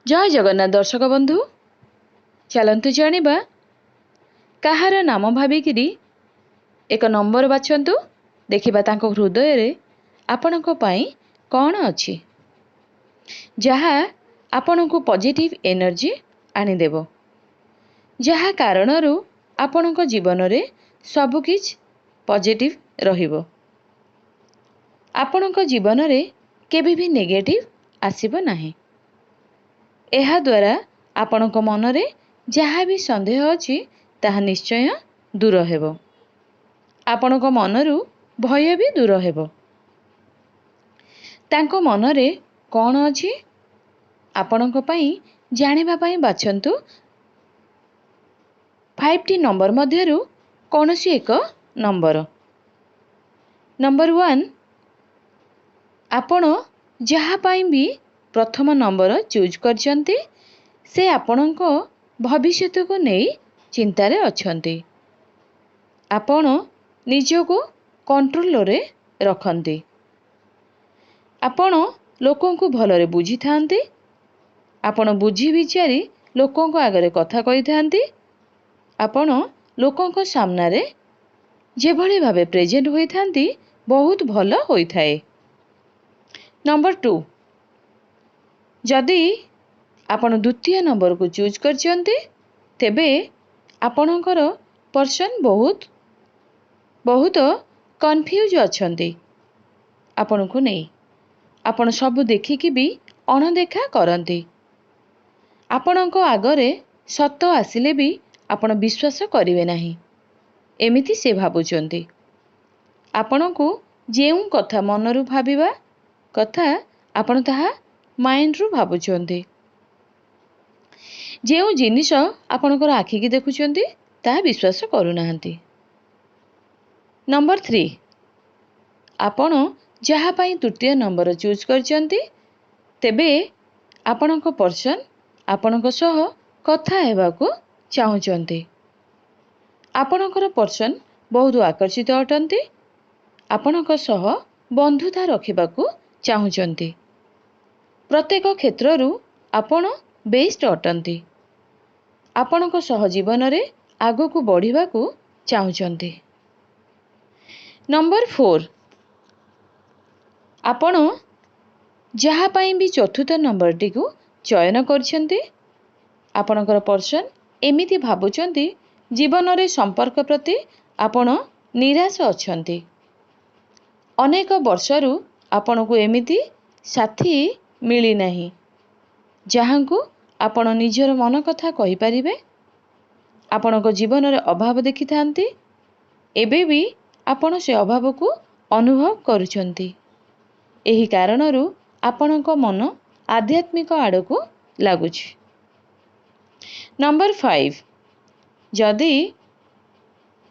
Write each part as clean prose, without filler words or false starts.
जय जगन्नाथ दर्शक बंधु चलतु जानिबा कहार नाम भाविकी एक नंबर बाछंतु देखिबा तांको हृदय रे आपणको पाई कौन अछि जहा आपणको पॉजिटिव एनर्जी आनी देबो जहा कारणरू आपणको जीवन रे सब किछ पॉजिटिव रहिबो आपणको जीवन रे केबे भी नेगेटिव आसीबो नाही। एहा द्वारा आपणको मन रे जहा भी संदेह अछि ताहा निश्चय दूर हेबो आपणको मनरू भय भी दूर हेबो। तांको मन रे कोन अछि आपणको पई जानिबा पई बाछंतु 5टी नंबर मध्यरू कोनोसी एक नंबर। नंबर 1 आपण जहा पई भी प्रथम नंबर चूज करचंती से आपणको भविष्यत को नहीं चिंता रे अछंती। आपण निजो को कंट्रोल रे रखंती। आपण लोकों को भलरे बुझी थांती। आपण बुझी विचारी लोकों को आगरे कथा कहि थांती। आपण लोकों को सामना रे जे भली भाबे प्रेजेंट होई थांती बहुत भलो होई थाए। नंबर 2 जदि आपण द्वितीय नंबर को चूज करचंती तेबे आपणकर पर्सन बहुत कंफ्यूज अछंती। आपण को नहीं आपण सब देखिकी भी अणदेखा करंती। आपणको आगरे सत्य आसिले भी आपण विश्वास करिवे नाही एमिति से भाबुचंती। आपणको जेउ कथा मनरू भाबिबा कथा आपण ताहा माइंड रु भाबुचंती। जेउ जिनिस आपणकर आखि की देखुचंती ताहा विश्वास करू नाहंती। नंबर 3 आपण जहा पई तृतीय नंबर चूज करचंती तेबे आपणको पर्सन आपणको सह कथा हेबाकू चाहुचंती। आपणकर पर्सन बहुत आकर्षित अटंती। आपणको सह बंधुता रखिबाकू चाहुचंती। प्रत्येक क्षेत्ररू आपण बेस्ट अटंती। आपणको सह जीवन रे आगो को बढ़िबाकू चाहुचंती। नंबर 4 आपण जहा पई भी चतुर्थ नंबर टी को चयन करछंती आपणकर पर्सन एमिति भाबुचंती जीवन रे संपर्क प्रति आपण निराश अछंती। अनेक वर्षरू आपण को एमिति साथी मिली नाही जहांकू आपण निजर मन कथा कहि परिबे। आपणको जीवन रे अभाव देखि थांती एबे भी आपण से अभाव को अनुभव करूछंती। एही कारणरू आपणको मन आध्यात्मिक आडको लागुछि। नंबर 5 जदि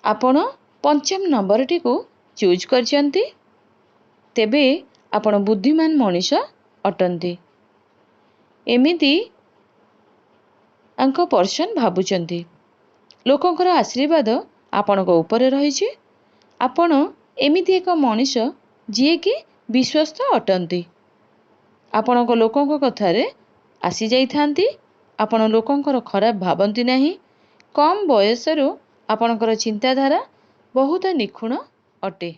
आपण पंचम नंबर टी को चूज करचंती तेबे आपण बुद्धिमान मनीष अटंती एमिति अंको पर्सन भाबुचंती। लोकंकर आशीर्वाद आपणको ऊपर रहिछि। आपण एमिति एक मनीष जिए कि विश्वस्त अटंती। आपणको लोकंको कथारे आसी जाई थांती। आपण लोकंकर खराब भाबंती नाही। कम बयसरू आपणकर चिंताधारा बहुत निखुण अटे।